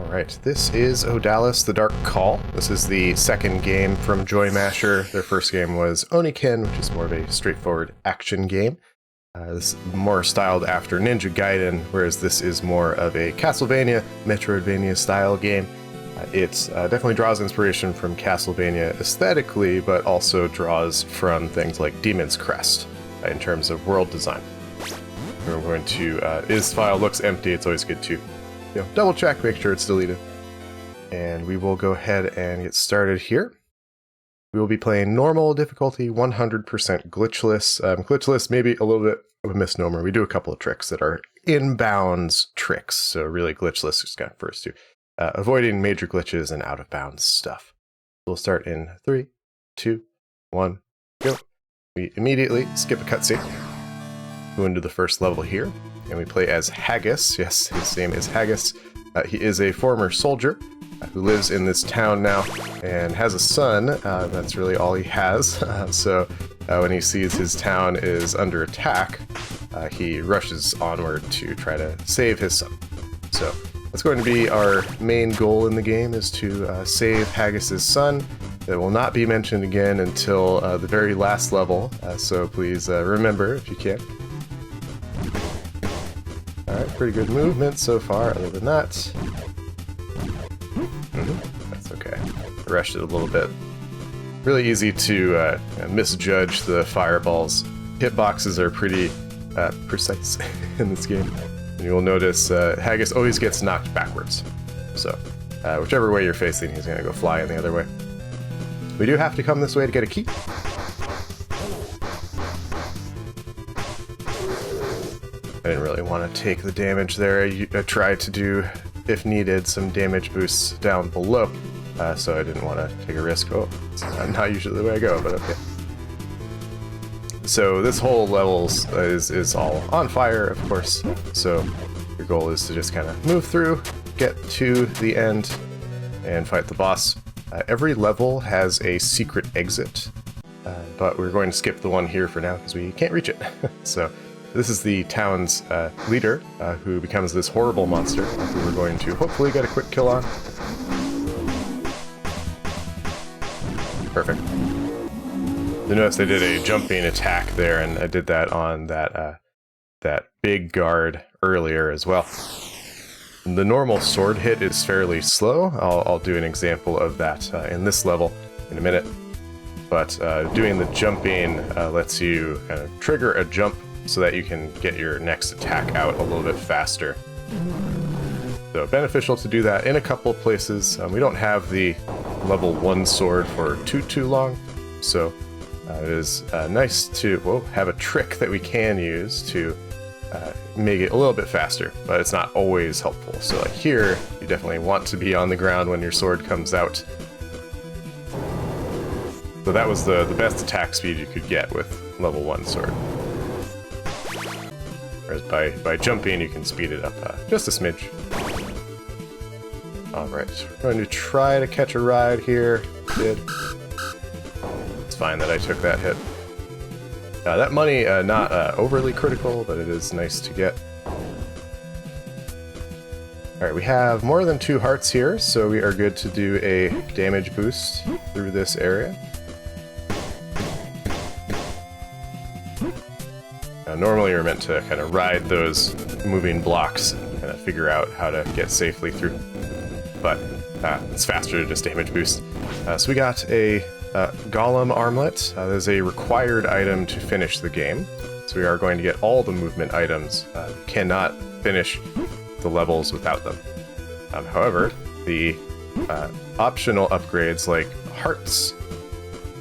Alright, this is Odallus, The Dark Call. This is the second game from Joymasher. Their first game was Oniken, which is more of a straightforward action game. This is more styled after Ninja Gaiden, whereas this is more of a Castlevania, metroidvania style game. It definitely draws inspiration from Castlevania aesthetically, but also draws from things like Demon's Crest in terms of world design. We're going to, this file looks empty, it's always good to double check, make sure it's deleted. And we will go ahead and get started here. We will be playing normal difficulty, 100% glitchless. Glitchless, maybe a little bit of a misnomer. We do a couple of tricks that are inbounds tricks, so really glitchless is kind of first to avoiding major glitches and out of bounds stuff. We'll start in 3, 2, 1, go. We immediately skip a cutscene, go into the first level here. And we play as Haggis. Yes, his name is Haggis. He is a former soldier who lives in this town now and has a son. That's really all he has. So when he sees his town is under attack, he rushes onward to try to save his son. So that's going to be our main goal in the game, is to save Haggis's son. That will not be mentioned again until the very last level. So please remember if you can. Alright, pretty good movement so far, other than that. That's okay. I rushed it a little bit. Really easy to misjudge the fireballs. Hitboxes are pretty precise in this game. And you will notice Haggis always gets knocked backwards. So, whichever way you're facing, he's going to go flying the other way. We do have to come this way to get a key. I didn't really want to take the damage there. I tried to do, if needed, some damage boosts down below, so I didn't want to take a risk. Oh, it's not usually the way I go, but okay. So this whole level is all on fire, of course, so your goal is to just kind of move through, get to the end, and fight the boss. Every level has a secret exit, but we're going to skip the one here for now because we can't reach it. So this is the town's leader, who becomes this horrible monster, who we're going to hopefully get a quick kill on. Perfect. You notice they did a jumping attack there, and I did that on that big guard earlier as well. The normal sword hit is fairly slow. I'll do an example of that in this level in a minute. But doing the jumping lets you kind of trigger a jump so that you can get your next attack out a little bit faster. So beneficial to do that in a couple of places. We don't have the level 1 sword for too long, so it is nice to have a trick that we can use to make it a little bit faster, but it's not always helpful. So like here, you definitely want to be on the ground when your sword comes out. So that was the best attack speed you could get with level 1 sword. Whereas by jumping, you can speed it up just a smidge. Alright, we're going to try to catch a ride here. Did. It's fine that I took that hit. That money, not overly critical, but it is nice to get. Alright, we have more than 2 hearts here, so we are good to do a damage boost through this area. Normally you're meant to kind of ride those moving blocks and kind of figure out how to get safely through, but it's faster to just damage boost. So we got a golem armlet. That is a required item to finish the game, so we are going to get all the movement items. Cannot finish the levels without them. However, the optional upgrades like hearts,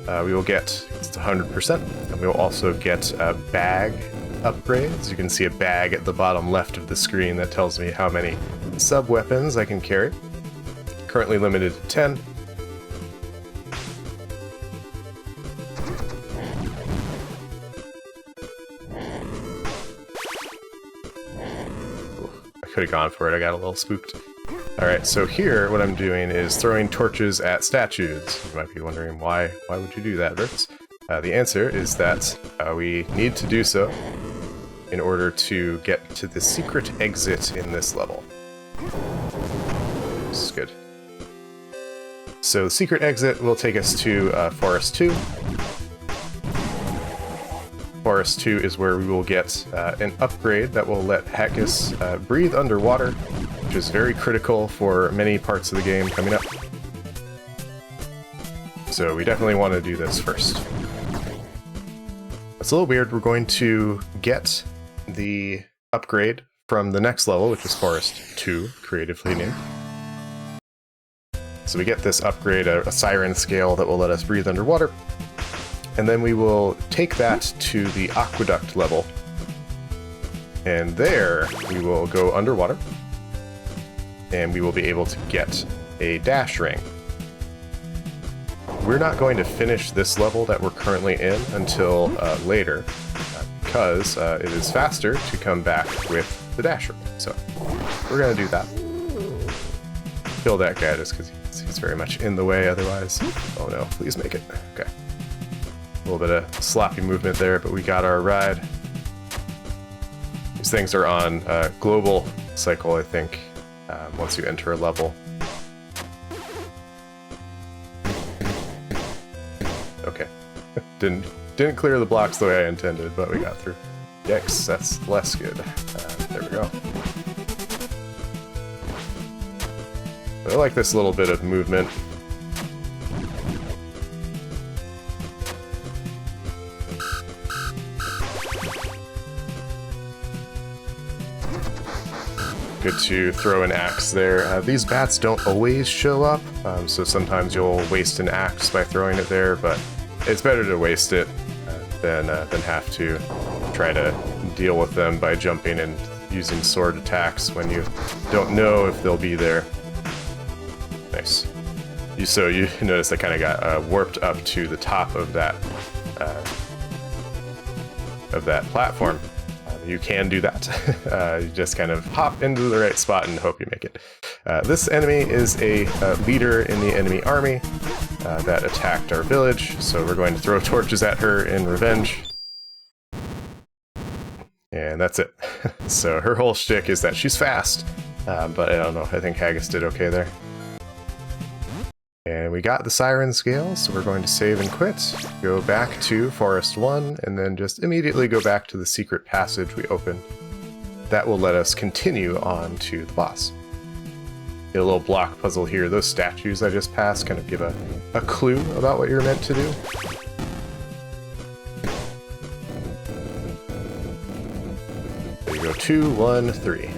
we will get 100%, and we will also get bag upgrades. You can see a bag at the bottom left of the screen that tells me how many sub-weapons I can carry. Currently limited to 10. I could have gone for it, I got a little spooked. Alright, so here what I'm doing is throwing torches at statues. You might be wondering why would you do that, Verts? The answer is that we need to do so in order to get to the secret exit in this level. Nice, good. So the secret exit will take us to Forest 2. Forest 2 is where we will get an upgrade that will let Haggis breathe underwater, which is very critical for many parts of the game coming up. So we definitely want to do this first. It's a little weird. We're going to get the upgrade from the next level, which is Forest 2, creatively named. So we get this upgrade, a siren scale that will let us breathe underwater. And then we will take that to the aqueduct level. And there we will go underwater. And we will be able to get a dash ring. We're not going to finish this level that we're currently in until later, because it is faster to come back with the dash ring. So we're going to do that. Kill that guy just because he's very much in the way otherwise. Oh no, please make it. Okay. A little bit of sloppy movement there, but we got our ride. These things are on global cycle, I think, once you enter a level. Okay. Didn't clear the blocks the way I intended, but we got through. Yikes, that's less good. There we go. But I like this little bit of movement. Good to throw an axe there. These bats don't always show up, so sometimes you'll waste an axe by throwing it there, but it's better to waste it than have to try to deal with them by jumping and using sword attacks when you don't know if they'll be there. Nice. So you notice I kind of got warped up to the top of that platform. You can do that. You just kind of hop into the right spot and hope you make it. This enemy is a leader in the enemy army that attacked our village, so we're going to throw torches at her in revenge. And that's it. So her whole shtick is that she's fast, but I don't know, I think Haggis did okay there. And we got the siren scale, so we're going to save and quit, go back to Forest 1, and then just immediately go back to the secret passage we opened. That will let us continue on to the boss. Get a little block puzzle here. Those statues I just passed kind of give a clue about what you're meant to do. There you go, 2, 1, 3.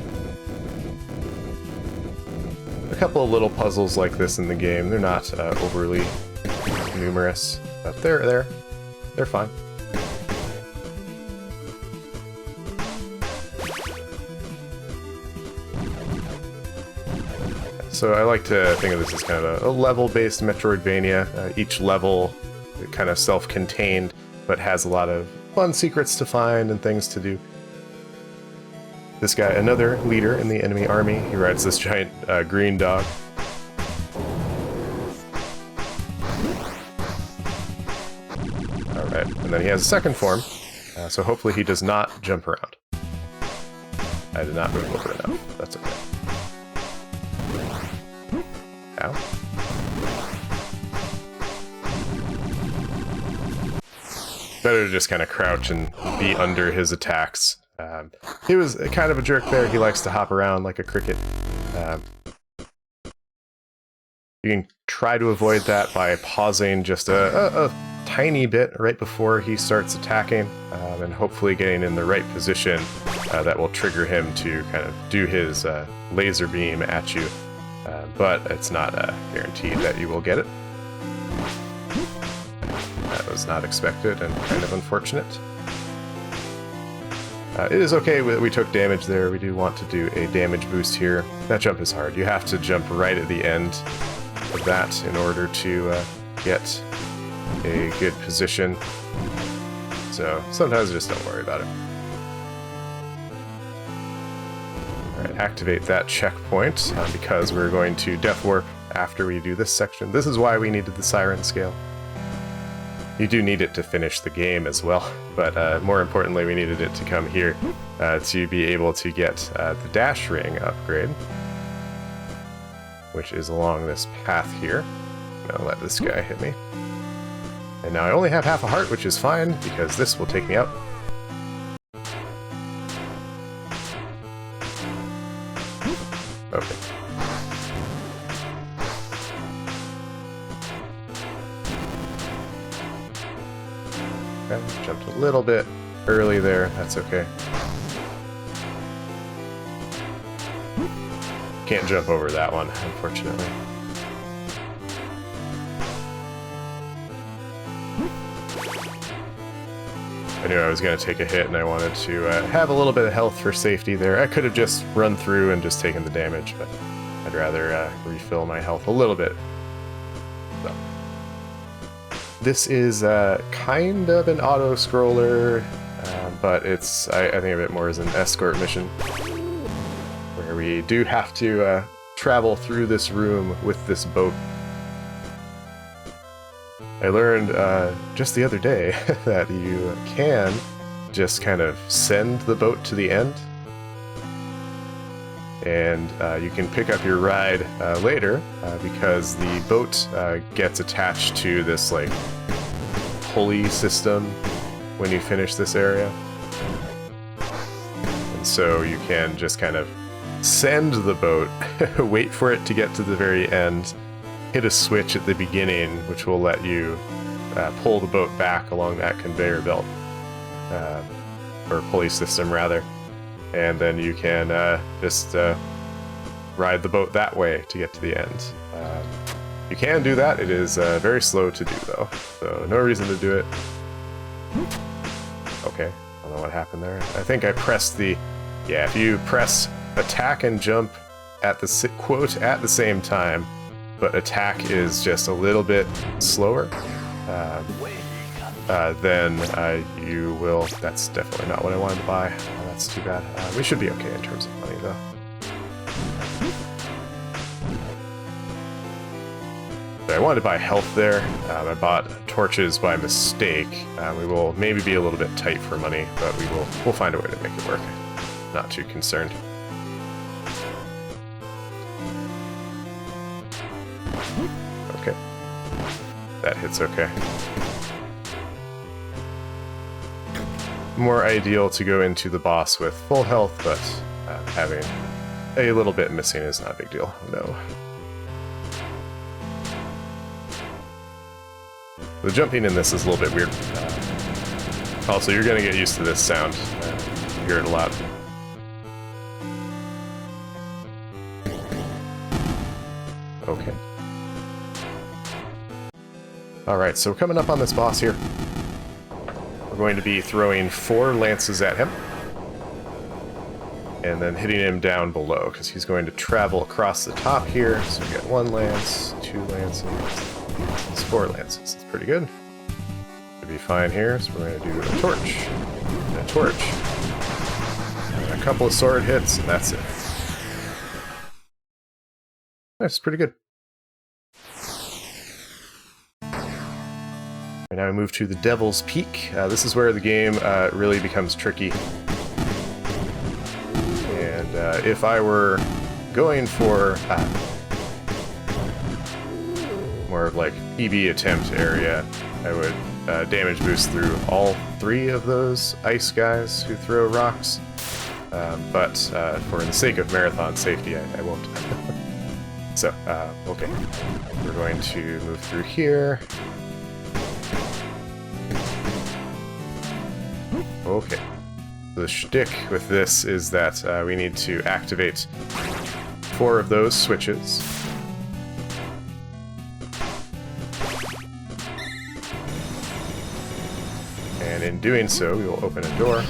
A couple of little puzzles like this in the game. They're not overly numerous, but they're fine. So I like to think of this as kind of a level-based metroidvania. Each level kind of self-contained, but has a lot of fun secrets to find and things to do. This guy, another leader in the enemy army, he rides this giant green dog. Alright, and then he has a second form, so hopefully he does not jump around. I did not move over enough, that's okay. Ow. Better to just kind of crouch and be under his attacks. He was kind of a jerk there. He likes to hop around like a cricket. You can try to avoid that by pausing just a tiny bit right before he starts attacking, and hopefully getting in the right position that will trigger him to kind of do his laser beam at you. But it's not guaranteed that you will get it. That was not expected and kind of unfortunate. It is okay that we took damage there. We do want to do a damage boost here. That jump is hard. You have to jump right at the end of that in order to get a good position. So sometimes just don't worry about it. Alright, activate that checkpoint because we're going to death warp after we do this section. This is why we needed the siren scale. You do need it to finish the game as well, but more importantly, we needed it to come here to be able to get the dash ring upgrade. which is along this path here. I'm gonna let this guy hit me. And now I only have half a heart, which is fine, because this will take me out. Okay. Okay, jumped a little bit early there, that's okay. Can't jump over that one, unfortunately. I knew I was going to take a hit and I wanted to have a little bit of health for safety there. I could have just run through and just taken the damage, but I'd rather refill my health a little bit. So. This is kind of an auto-scroller, but it's, I think of it more as an escort mission, where we do have to travel through this room with this boat. I learned just the other day that you can just kind of send the boat to the end, and you can pick up your ride later because the boat gets attached to this like pulley system when you finish this area, and so you can just kind of send the boat, wait for it to get to the very end, hit a switch at the beginning, which will let you pull the boat back along that conveyor belt, or pulley system rather, and then you can just ride the boat that way to get to the end. You can do that. It is very slow to do though, so no reason to do it. Okay, I don't know what happened there. I think I pressed the... Yeah, if you press attack and jump at the quote at the same time, but attack is just a little bit slower, then you will... That's definitely not what I wanted to buy. Oh, that's too bad. We should be okay in terms of money, though. I wanted to buy health there. I bought torches by mistake. We will maybe be a little bit tight for money, but we'll find a way to make it work. Not too concerned. Okay. That hits okay. More ideal to go into the boss with full health, but having a little bit missing is not a big deal. No. The jumping in this is a little bit weird. Also, you're going to get used to this sound. You hear it a lot. Okay. Alright, so coming up on this boss here. We're going to be throwing 4 lances at him. And then hitting him down below, because he's going to travel across the top here. So we got 1 lance, 2 lances, 4 lances. That's pretty good. Should be fine here, so we're going to do a torch. And a torch. And a couple of sword hits, and that's it. That's pretty good. And now we move to the Devil's Peak. This is where the game really becomes tricky. And if I were going for more of like PB attempt area, I would damage boost through all 3 of those ice guys who throw rocks. But for the sake of marathon safety, I won't. So, okay. We're going to move through here. Okay. The shtick with this is that we need to activate 4 of those switches. And in doing so, we will open a door.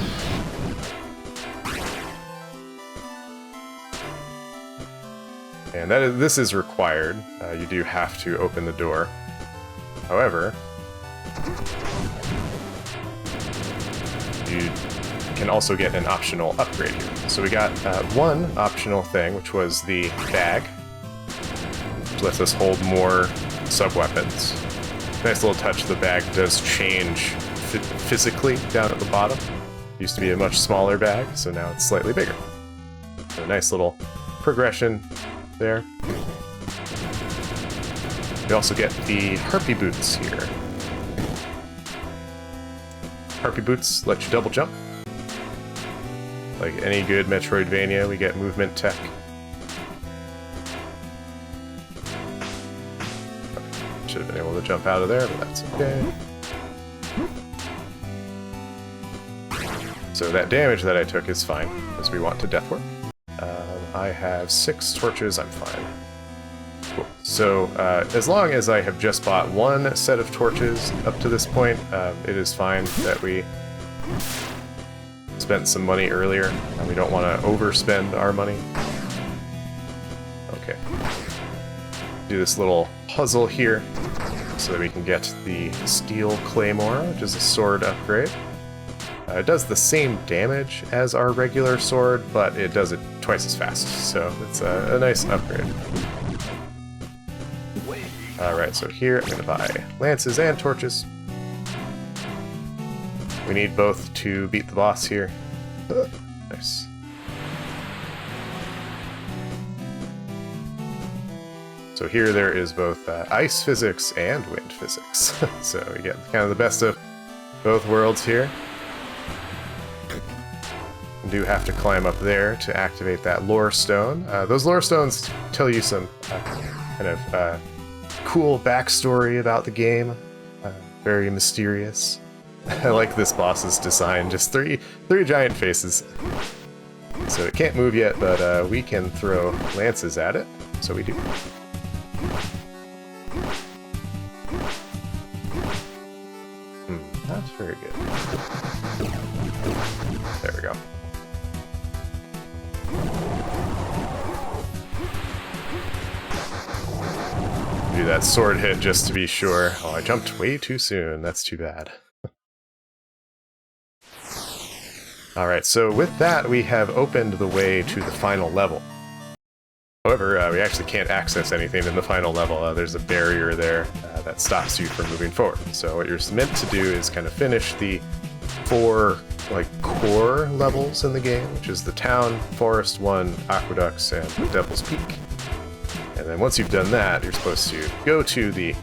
And this is required. You do have to open the door. However, you can also get an optional upgrade here. So we got 1 optional thing, which was the bag, which lets us hold more sub-weapons. Nice little touch, the bag does change physically down at the bottom. It used to be a much smaller bag, so now it's slightly bigger. So a nice little progression there. We also get the Harpy Boots here. Harpy Boots let you double jump. Like any good Metroidvania, we get movement tech. Should have been able to jump out of there, but that's okay. So that damage that I took is fine, as we want to deathwork. I have 6 torches, I'm fine. Cool. So as long as I have just bought 1 set of torches up to this point, it is fine that we spent some money earlier, and we don't want to overspend our money. Okay. Do this little puzzle here so that we can get the Steel Claymore, which is a sword upgrade. It does the same damage as our regular sword, but it does it twice as fast, so it's a nice upgrade. Alright, so here I'm going to buy lances and torches. We need both to beat the boss here. Nice. So here there is both ice physics and wind physics. So we get kind of the best of both worlds here. We do have to climb up there to activate that lore stone. Those lore stones tell you some kind of cool backstory about the game. Very mysterious. I like this boss's design, just three giant faces. So it can't move yet, but we can throw lances at it, so we do. Not very good. There we go. Do that sword hit just to be sure. Oh, I jumped way too soon. That's too bad. Alright, so with that, we have opened the way to the final level. However, we actually can't access anything in the final level. There's a barrier there that stops you from moving forward. So what you're meant to do is kind of finish the 4 core levels in the game, which is the town, forest 1, aqueducts, and the Devil's Peak. And then once you've done that, you're supposed to go to the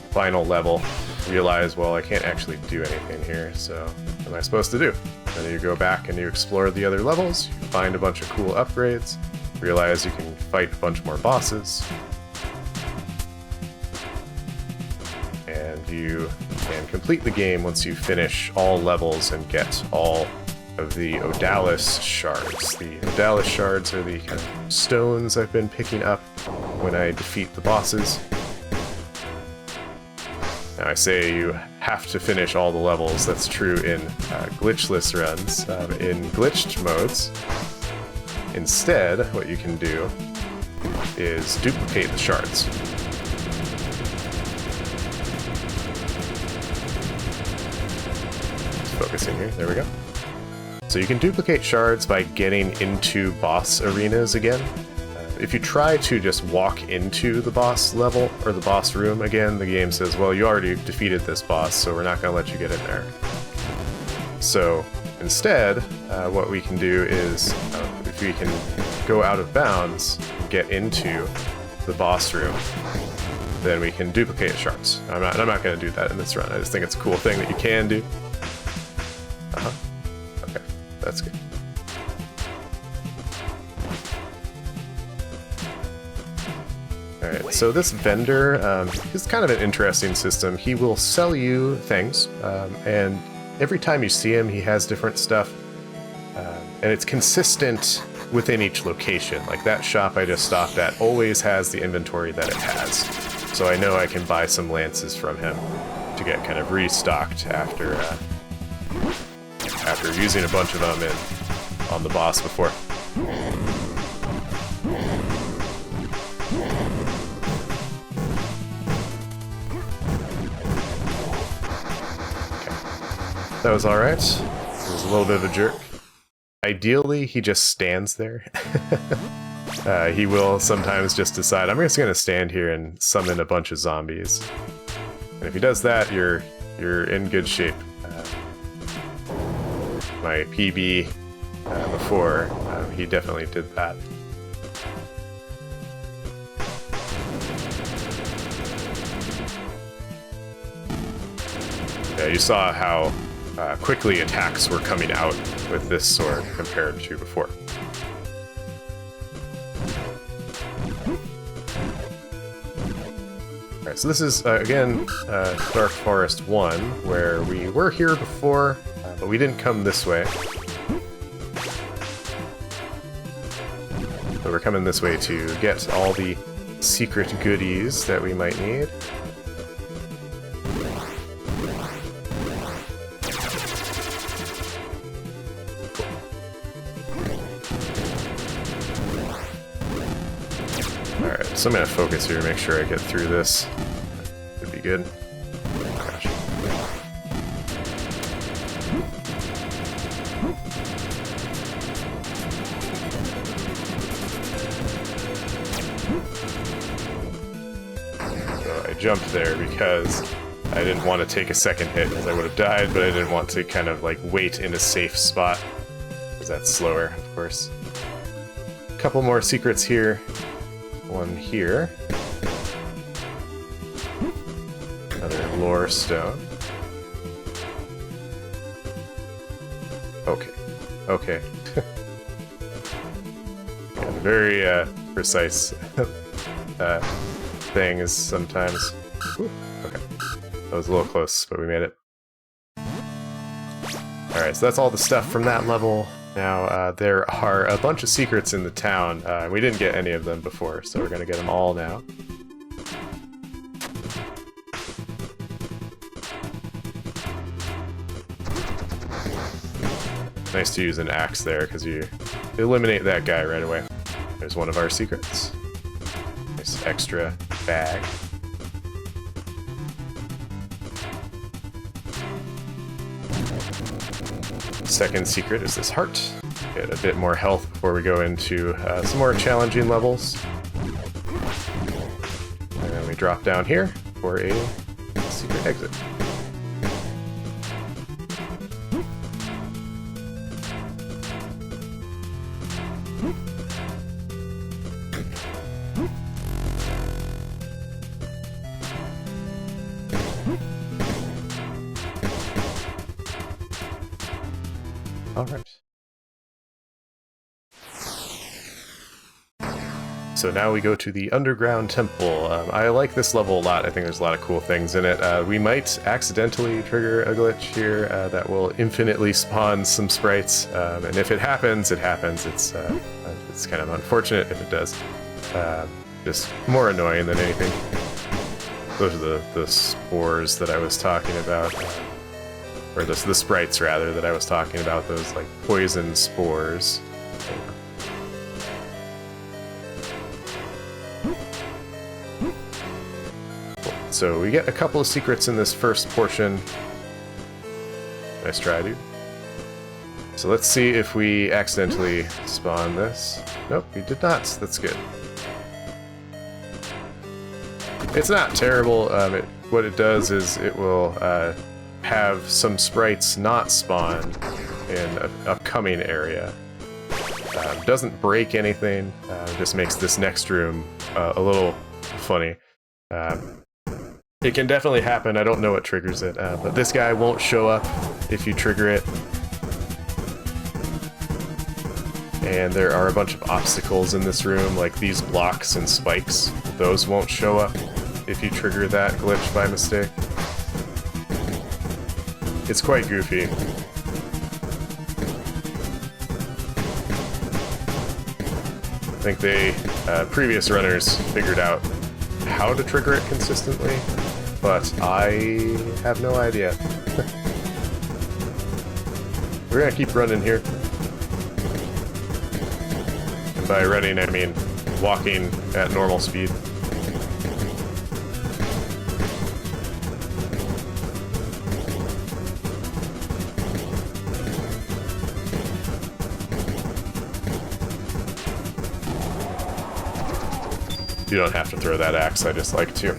final level, realize, well, I can't actually do anything here, so what am I supposed to do? Then you go back and you explore the other levels, you find a bunch of cool upgrades, realize you can fight a bunch more bosses, and you can complete the game once you finish all levels and get all of the Odallus shards. The Odallus shards are the kind of stones I've been picking up when I defeat the bosses. Now I say you have to finish all the levels. That's true in glitchless runs. In glitched modes, instead, what you can do is duplicate the shards. Focusing here, there we go. So you can duplicate shards by getting into boss arenas again. If you try to just walk into the boss level, or the boss room again, the game says, well, you already defeated this boss, so we're not going to let you get in there. So instead, what we can do is, if we can go out of bounds, get into the boss room, then we can duplicate shards. I'm not going to do that in this run. I just think it's a cool thing that you can do. Okay, that's good. Alright, so this vendor is kind of an interesting system. He will sell you things, and every time you see him, he has different stuff, and it's consistent within each location. Like that shop I just stopped at always has the inventory that it has, so I know I can buy some lances from him to get kind of restocked after using a bunch of them on the boss before. That was alright. He was a little bit of a jerk. Ideally, he just stands there. He will sometimes just decide, I'm just going to stand here and summon a bunch of zombies. And if he does that, you're in good shape. My PB before, he definitely did that. you saw how quickly attacks were coming out with this sword compared to before. Alright, so this is, again, Dark Forest 1, where we were here before, but we didn't come this way. So we're coming this way to get all the secret goodies that we might need. Alright, so I'm going to focus here, make sure I get through this. Should be good. Gosh. So I jumped there because I didn't want to take a second hit, because I would have died, but I didn't want to kind of like wait in a safe spot, because that's slower, of course. A couple more secrets here. One here. Another lore stone. Okay. Okay. Yeah, very precise things sometimes. Ooh, okay. That was a little close, but we made it. Alright, so that's all the stuff from that level. Now, there are a bunch of secrets in the town. We didn't get any of them before, so we're going to get them all now. Nice to use an axe there, because you eliminate that guy right away. There's one of our secrets. Nice extra bag. Second secret is this heart. Get a bit more health before we go into some more challenging levels. And then we drop down here for a secret exit. Alright. So now we go to the underground temple. I like this level a lot. I think there's a lot of cool things in it. We might accidentally trigger a glitch here that will infinitely spawn some sprites. And if it happens, it happens. It's kind of unfortunate if it does. Just more annoying than anything. Those are the spores that I was talking about. Or the sprites, rather, that I was talking about, those, like, poison spores. So we get a couple of secrets in this first portion. Nice try, dude. So let's see if we accidentally spawn this. Nope, we did not. That's good. It's not terrible. What it does is it will have some sprites not spawn in an upcoming area. Doesn't break anything, just makes this next room a little funny. It can definitely happen, I don't know what triggers it, but this guy won't show up if you trigger it. And there are a bunch of obstacles in this room, like these blocks and spikes. Those won't show up if you trigger that glitch by mistake. It's quite goofy. I think previous runners figured out how to trigger it consistently, but I have no idea. We're gonna keep running here. And by running, I mean walking at normal speed. You don't have to throw that axe, I just like to.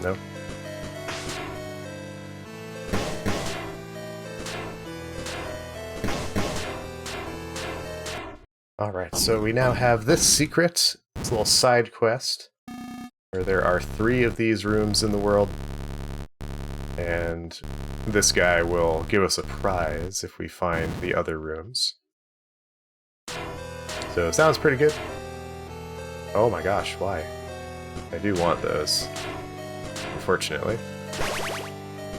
No. Alright, so we now have this secret. It's a little side quest where there are 3 of these rooms in the world. And this guy will give us a prize if we find the other rooms. So it sounds pretty good. Oh my gosh, why? I do want those, unfortunately.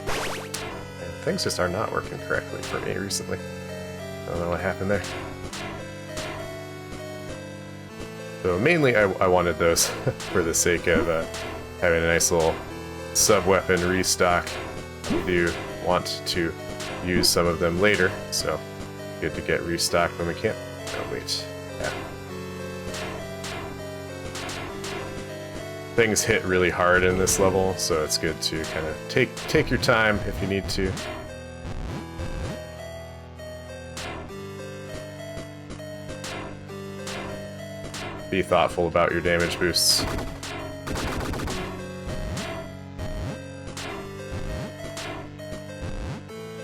And things just are not working correctly for me recently. I don't know what happened there. So mainly I wanted those for the sake of having a nice little sub-weapon restock. We do want to use some of them later, so good to get restocked when we can. Oh wait, yeah. Things hit really hard in this level, so it's good to kind of take your time if you need to. Be thoughtful about your damage boosts.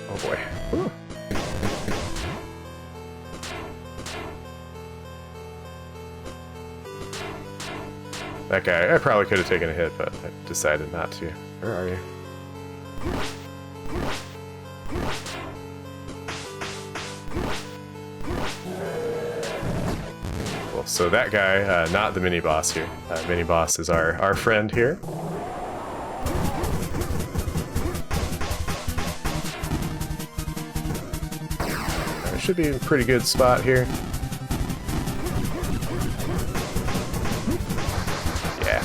Oh boy. Whew. That guy, I probably could have taken a hit, but I decided not to. Where are you? Cool. So that guy, not the mini-boss here. Mini-boss is our friend here. Should be in a pretty good spot here. Yeah.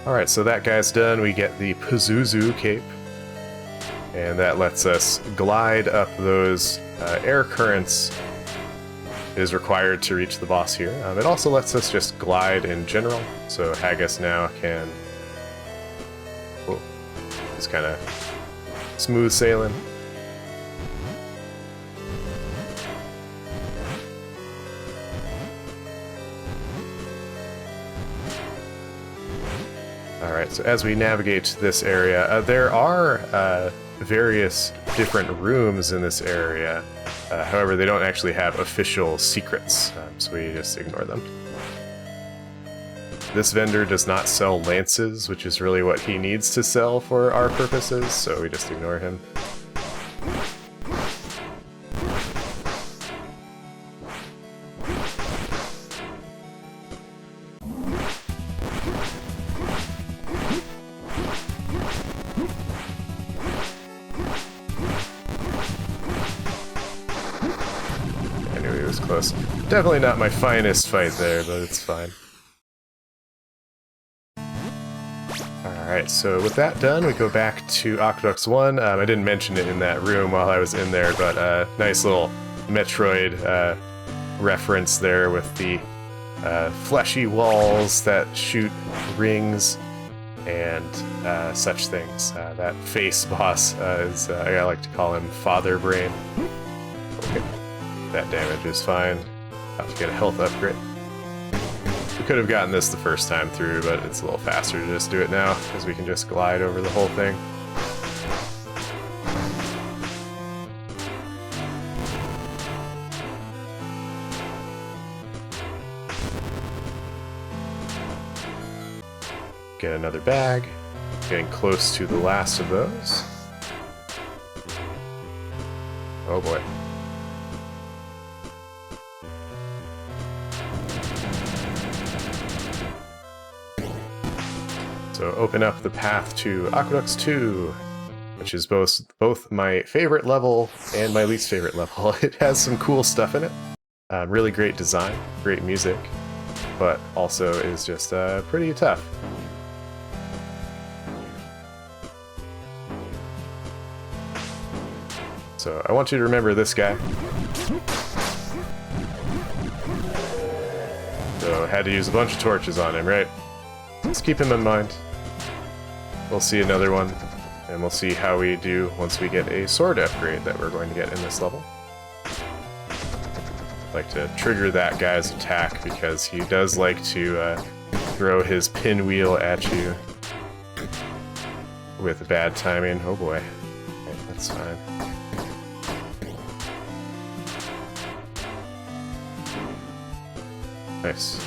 Alright, so that guy's done. We get the Pazuzu cape. And that lets us glide up those air currents is required to reach the boss here. It also lets us just glide in general. So Haggis now can... Just kind of smooth sailing. Alright, so as we navigate this area, there are various different rooms in this area. However, they don't actually have official secrets, so we just ignore them. This vendor does not sell lances, which is really what he needs to sell for our purposes, so we just ignore him. I knew he was close. Definitely not my finest fight there, but it's fine. Alright, so with that done, we go back to Aqueducts 1. I didn't mention it in that room while I was in there, but nice little Metroid reference there with the fleshy walls that shoot rings and such things. That face boss is, I like to call him Father Brain. Okay, that damage is fine. About to get a health upgrade. We could have gotten this the first time through, but it's a little faster to just do it now, because we can just glide over the whole thing. Get another bag. Getting close to the last of those. Oh boy. So open up the path to Aqueducts 2, which is both my favorite level and my least favorite level. It has some cool stuff in it. Really great design, great music, but also is just pretty tough. So I want you to remember this guy. So I had to use a bunch of torches on him, right? Let's keep him in mind. We'll see another one, and we'll see how we do once we get a sword upgrade that we're going to get in this level. I'd like to trigger that guy's attack because he does like to throw his pinwheel at you with bad timing. Oh boy. That's fine. Nice.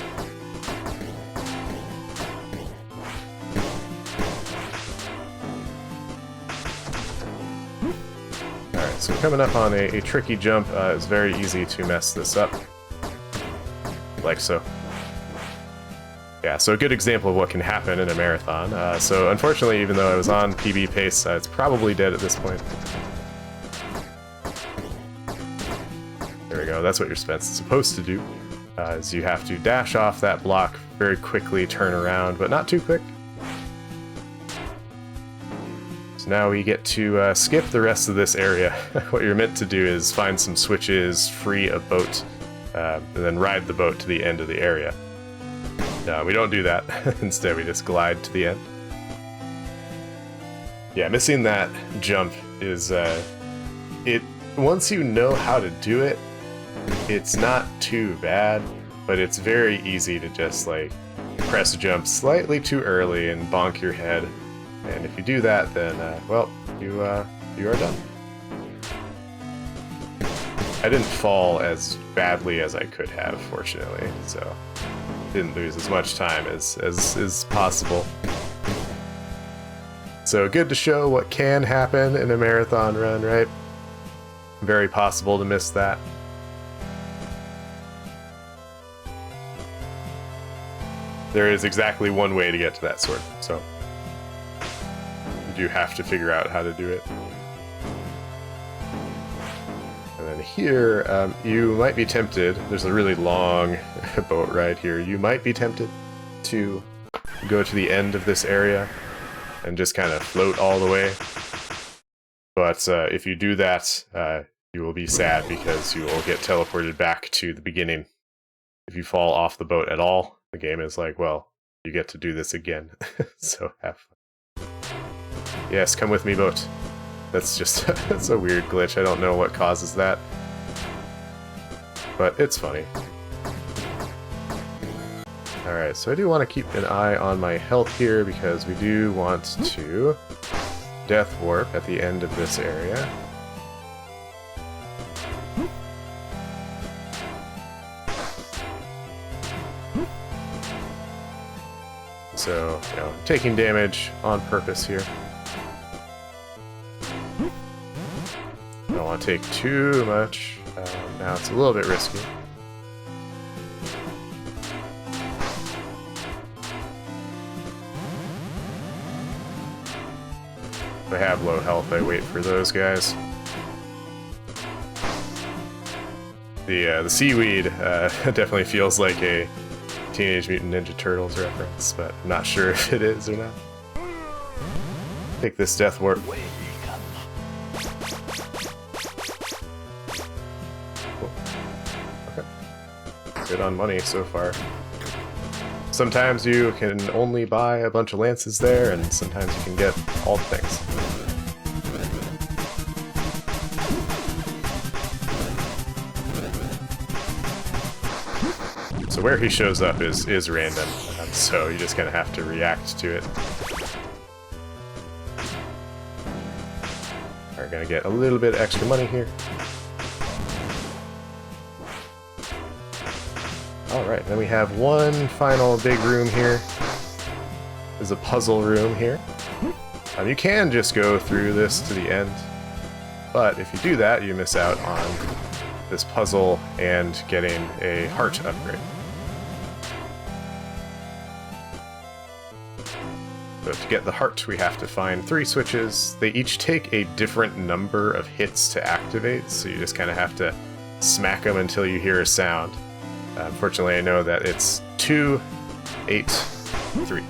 Alright, so coming up on a tricky jump, it's very easy to mess this up. Like so. Yeah, so a good example of what can happen in a marathon. So unfortunately, even though I was on PB pace, it's probably dead at this point. There we go, that's what your Spence is supposed to do. Is you have to dash off that block very quickly, turn around, but not too quick. So now we get to skip the rest of this area. What you're meant to do is find some switches, free a boat, and then ride the boat to the end of the area. No, we don't do that. Instead, we just glide to the end. Yeah, missing that jump is, once you know how to do it, it's not too bad, but it's very easy to just, like, press jump slightly too early and bonk your head. And if you do that, then, well, you are done. I didn't fall as badly as I could have, fortunately, so didn't lose as much time as is possible. So good to show what can happen in a marathon run, right? Very possible to miss that. There is exactly one way to get to that sword, so you do have to figure out how to do it. And then here, you might be tempted, there's a really long boat ride here, you might be tempted to go to the end of this area and just kind of float all the way. But if you do that, you will be sad because you will get teleported back to the beginning. If you fall off the boat at all, the game is like, well, you get to do this again. So have fun. Yes, come with me, boat. That's just, that's a weird glitch. I don't know what causes that. But it's funny. Alright, so I do want to keep an eye on my health here because we do want to death warp at the end of this area. So, you know, taking damage on purpose here. Don't want to take too much. Now it's a little bit risky. If I have low health, I wait for those guys. The seaweed definitely feels like a Teenage Mutant Ninja Turtles reference, but I'm not sure if it is or not. Take this death warp. Cool. Okay. Good on money so far. Sometimes you can only buy a bunch of lances there, and sometimes you can get all the things. So where he shows up is random, so you just kind of have to react to it. We're gonna get a little bit extra money here. Alright, then we have one final big room here. There's a puzzle room here. You can just go through this to the end, but if you do that, you miss out on this puzzle and getting a heart upgrade. So to get the heart, we have to find 3 switches. They each take a different number of hits to activate, so you just kind of have to smack them until you hear a sound. Unfortunately, I know that it's 2, 8, 3.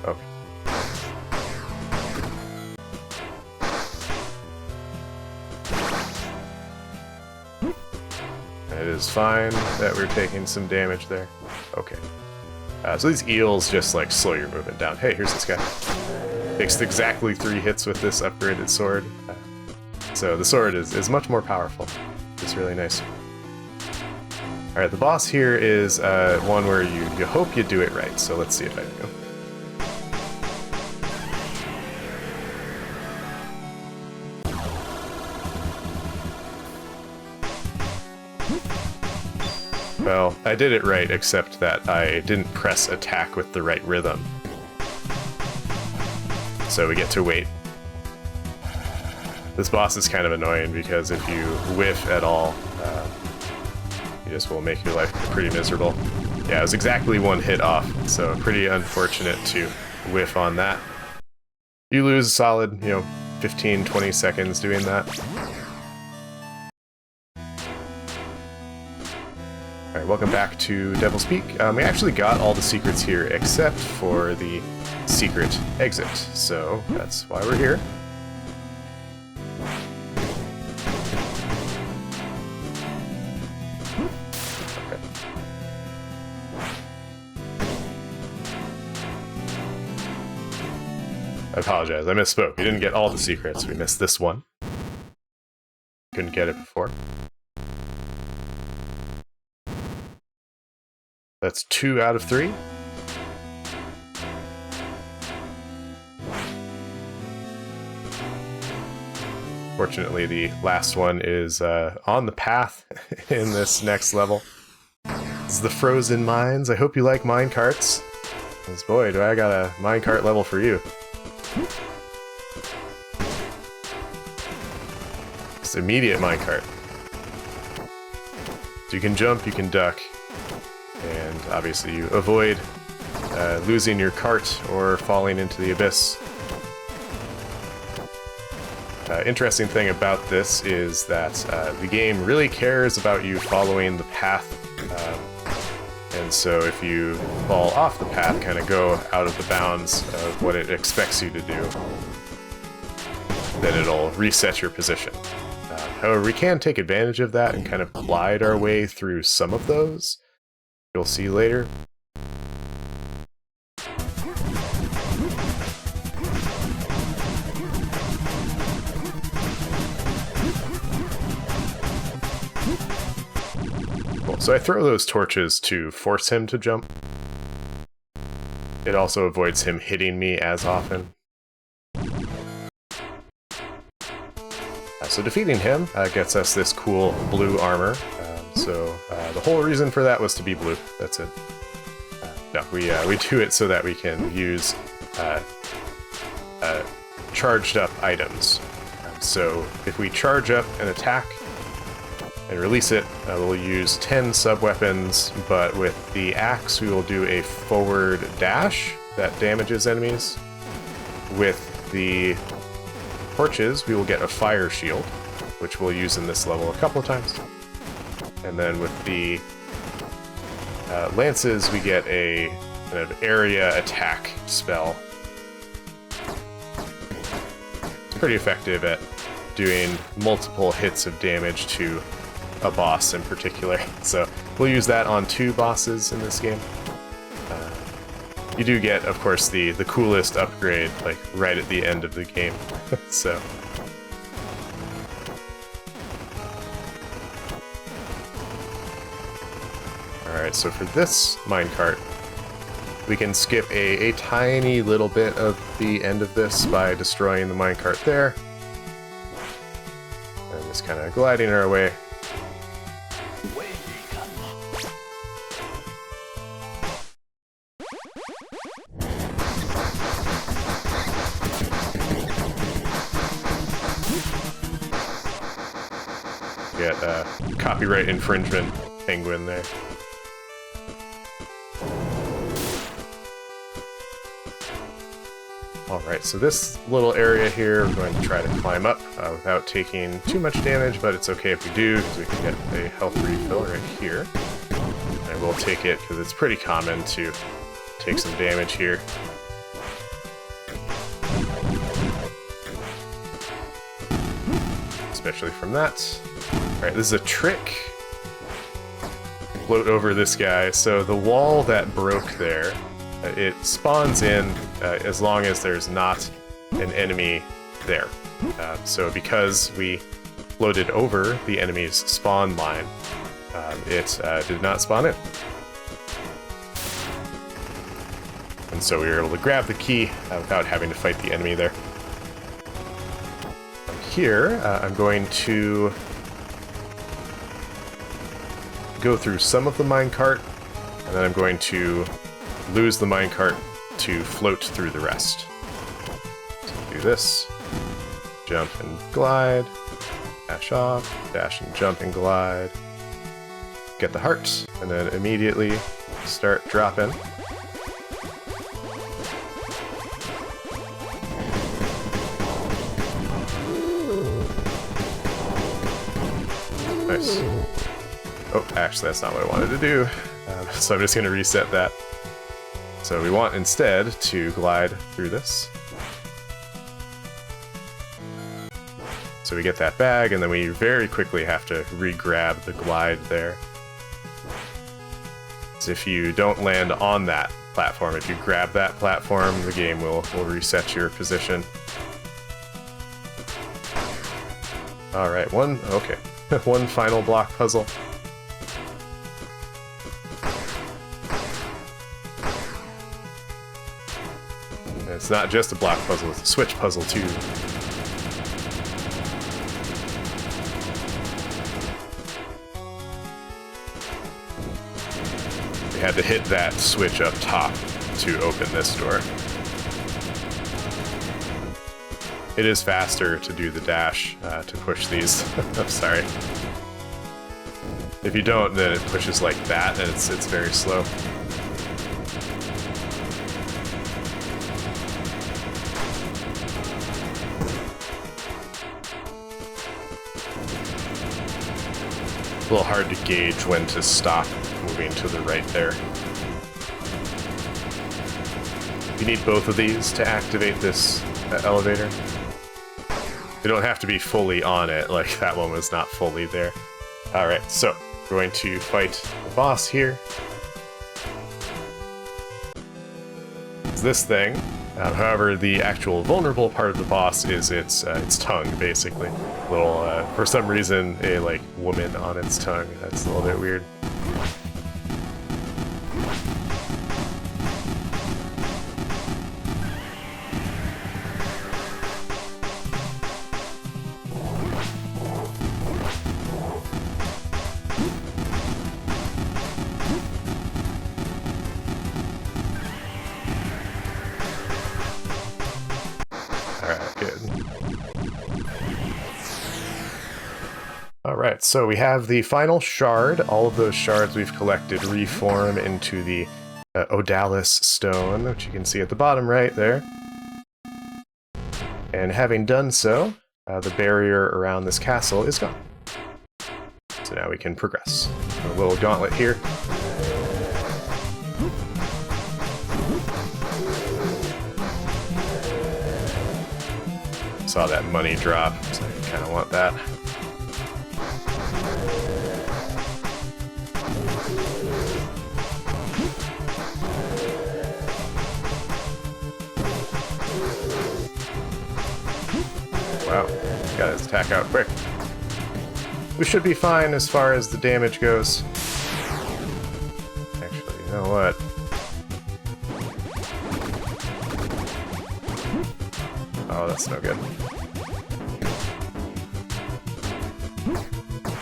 Okay. It is fine that we're taking some damage there. Okay. So these eels just like slow your movement down. Hey, here's this guy. Takes exactly 3 hits with this upgraded sword. So the sword is much more powerful. It's really nice. Alright, the boss here is one where you hope you do it right, so let's see if I do. Well, I did it right, except that I didn't press attack with the right rhythm. So we get to wait. This boss is kind of annoying because if you whiff at all, you just will make your life pretty miserable. Yeah, it was exactly one hit off, so pretty unfortunate to whiff on that. You lose solid, 15, 20 seconds doing that. Alright, welcome back to Devil's Peak. We actually got all the secrets here except for the secret exit, so that's why we're here. Okay. I apologize, I misspoke. We didn't get all the secrets, we missed this one. Couldn't get it before. That's 2 out of 3. Fortunately, the last one is on the path in this next level. This is the Frozen Mines. I hope you like minecarts. Because boy, do I got a minecart level for you. It's immediate minecart. So you can jump, you can duck. And obviously you avoid losing your cart or falling into the abyss. Interesting thing about this is that the game really cares about you following the path. And so if you fall off the path, kind of go out of the bounds of what it expects you to do, then it'll reset your position. However, we can take advantage of that and kind of glide our way through some of those. You'll see later. Cool. So I throw those torches to force him to jump. It also avoids him hitting me as often. So defeating him gets us this cool blue armor. So the whole reason for that was to be blue. That's it. No, we do it so that we can use charged up items. So if we charge up an attack and release it, we'll use 10 sub-weapons, but with the axe we will do a forward dash that damages enemies. With the torches we will get a fire shield, which we'll use in this level a couple of times. And then with the lances, we get a kind of area attack spell. It's pretty effective at doing multiple hits of damage to a boss in particular. So we'll use that on 2 bosses in this game. You do get, of course, the coolest upgrade, like, right at the end of the game. So... Alright, so for this minecart, we can skip a tiny little bit of the end of this by destroying the minecart there. And just kind of gliding our way. Get a copyright infringement penguin there. Alright, so this little area here, we're going to try to climb up without taking too much damage, but it's okay if we do, because we can get a health refill right here. I will take it, because it's pretty common to take some damage here. Especially from that. Alright, this is a trick. Float over this guy. So the wall that broke there, it spawns in as long as there's not an enemy there. So because we floated over the enemy's spawn line, It did not spawn in. And so we were able to grab the key without having to fight the enemy there. And here, I'm going to go through some of the minecart, and then I'm going to lose the minecart to float through the rest. So do this, jump and glide, dash off, dash and jump and glide, get the heart, and then immediately start dropping. Nice. Oh, actually, that's not what I wanted to do. So I'm just going to reset that. So we want instead to glide through this. So we get that bag, and then we very quickly have to re-grab the glide there. So if you don't land on that platform, if you grab that platform, the game will reset your position. Alright, okay. One final block puzzle. And it's not just a block puzzle, it's a switch puzzle too. We had to hit that switch up top to open this door. It is faster to do the dash to push these. I'm sorry. If you don't, then it pushes like that, and it's very slow. A little hard to gauge when to stop moving to the right there. You need both of these to activate this elevator. You don't have to be fully on it, like that one was not fully there. Alright, so we're going to fight the boss here. It's this thing. However, the actual vulnerable part of the boss is its tongue, basically. Little, for some reason, a like woman on its tongue. That's a little bit weird. Alright, so we have the final shard. All of those shards we've collected reform into the Odallus stone, which you can see at the bottom right there. And having done so, the barrier around this castle is gone. So now we can progress. A little gauntlet here. Saw that money drop, so I kind of want that. Wow, got his attack out quick. We should be fine as far as the damage goes. Actually, you know what? Oh, that's no good.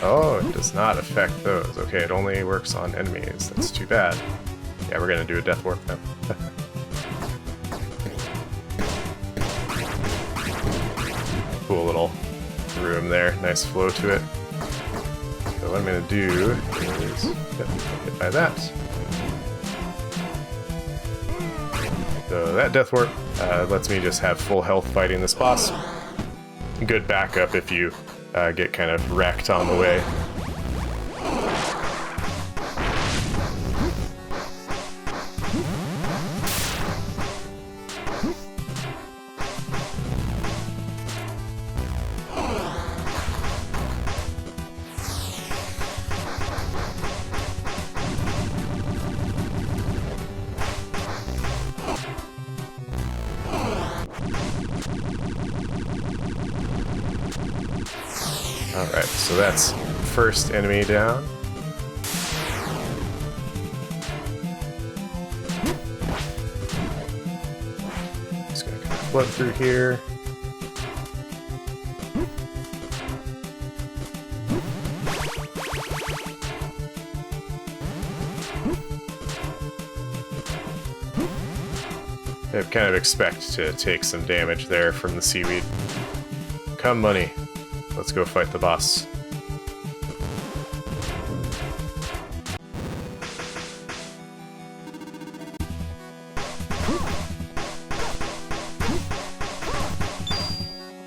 Oh, it does not affect those. Okay, it only works on enemies. That's too bad. Yeah, we're gonna do a death warp then. Cool little room there. Nice flow to it. So what I'm gonna do is get hit by that. So that death warp lets me just have full health fighting this boss. Good backup if you get kind of wrecked on the way. Alright, so that's first enemy down. float through here. I kind of expect to take some damage there from the seaweed. Come, money. Let's go fight the boss.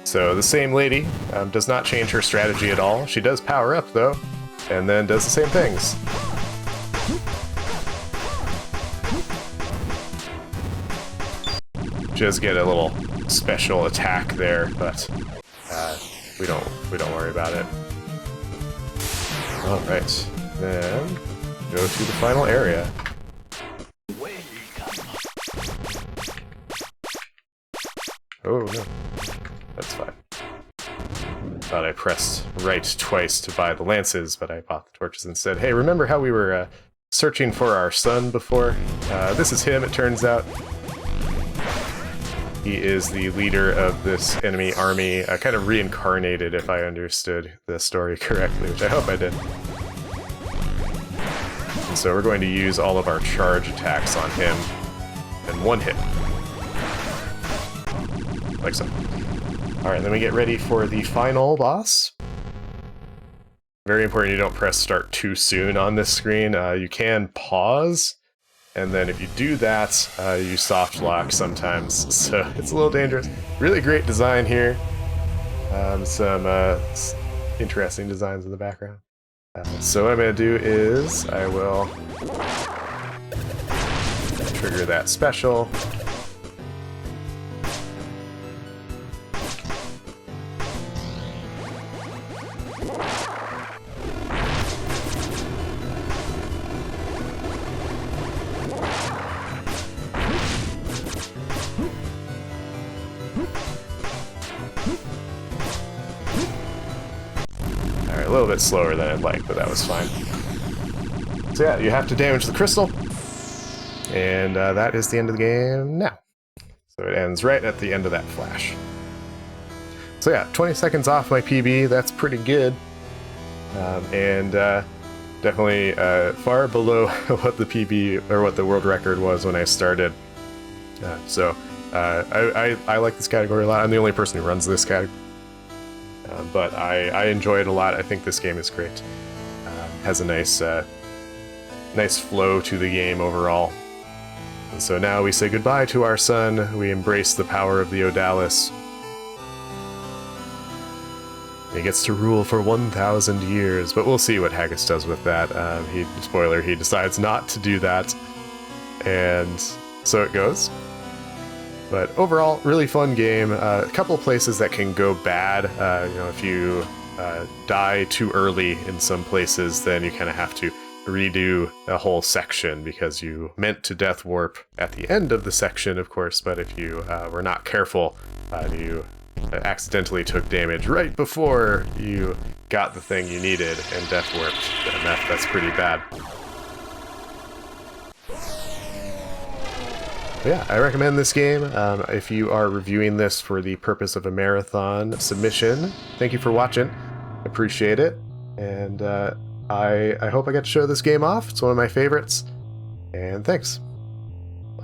So the same lady does not change her strategy at all. She does power up, though, and then does the same things. Just get a little special attack there, but we don't worry about it. All right, then go to the final area. Oh no, that's fine. Thought I pressed right twice to buy the lances, but I bought the torches instead. Hey, remember how we were searching for our son before? This is him, it turns out. He is the leader of this enemy army, kind of reincarnated, if I understood the story correctly, which I hope I did. And so we're going to use all of our charge attacks on him in one hit. Like so. Alright, then we get ready for the final boss. Very important you don't press start too soon on this screen. You can pause. And then if you do that, you soft lock sometimes, so it's a little dangerous. Really great design here. Some interesting designs in the background. So what I'm going to do is I will trigger that special. A little bit slower than I'd like, but that was fine. So yeah, you have to damage the crystal, and that is the end of the game now. So it ends right at the end of that flash. So yeah, 20 seconds off my PB, that's pretty good. And definitely far below what the PB, or what the world record was when I started. I like this category a lot. I'm the only person who runs this category. But I enjoy it a lot. I think this game is great. Has a nice flow to the game overall. And so now we say goodbye to our son. We embrace the power of the Odallus. He gets to rule for 1,000 years, but we'll see what Haggis does with that. Spoiler, he decides not to do that. And so it goes. But overall, really fun game. A couple of places that can go bad. If you die too early in some places, then you kind of have to redo a whole section because you meant to death warp at the end of the section, of course. But if you were not careful, you accidentally took damage right before you got the thing you needed and death warped, and that's pretty bad. Yeah, I recommend this game. If you are reviewing this for the purpose of a marathon submission, thank you for watching. Appreciate it. And I hope I get to show this game off. It's one of my favorites. And thanks.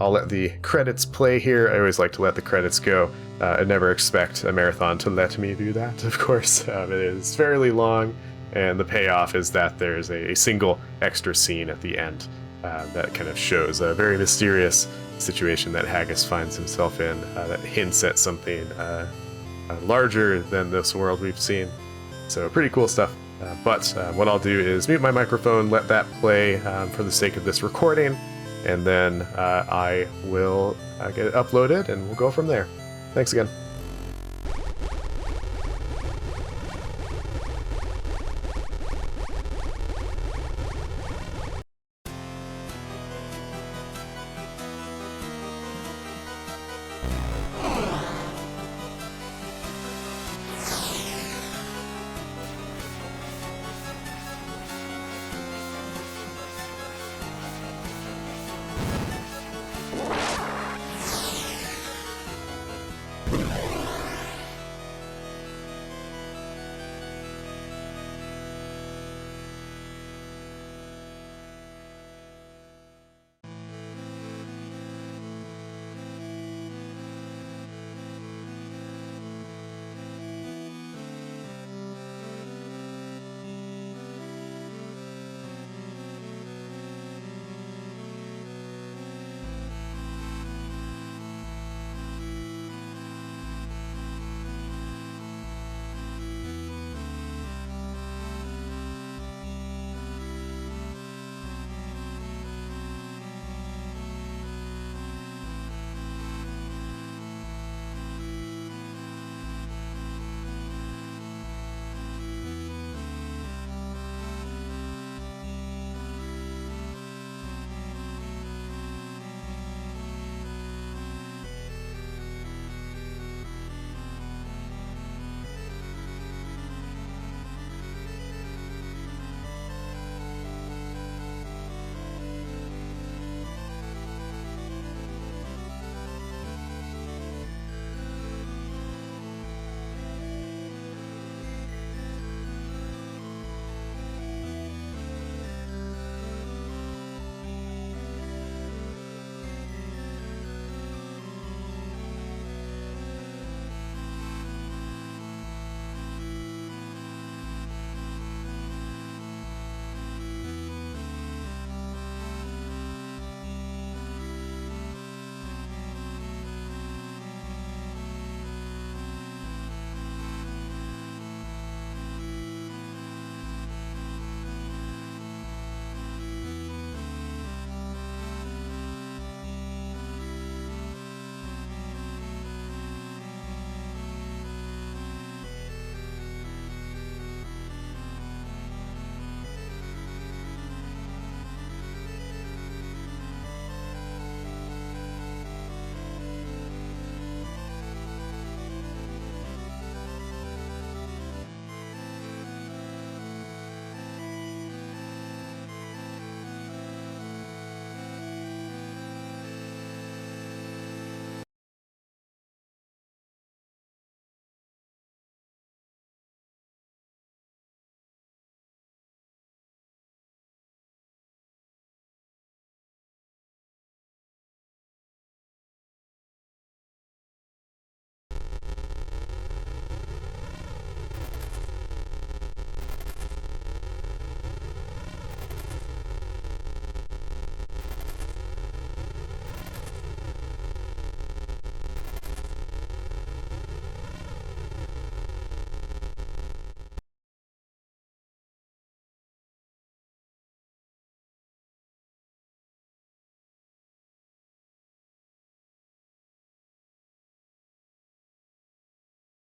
I'll let the credits play here. I always like to let the credits go. I never expect a marathon to let me do that, of course. It is fairly long, and the payoff is that there's a single extra scene at the end that kind of shows a very mysterious situation that Haggis finds himself in that hints at something larger than this world we've seen. So pretty cool stuff. But what I'll do is mute my microphone, let that play for the sake of this recording, and then I will get it uploaded and we'll go from there. Thanks again.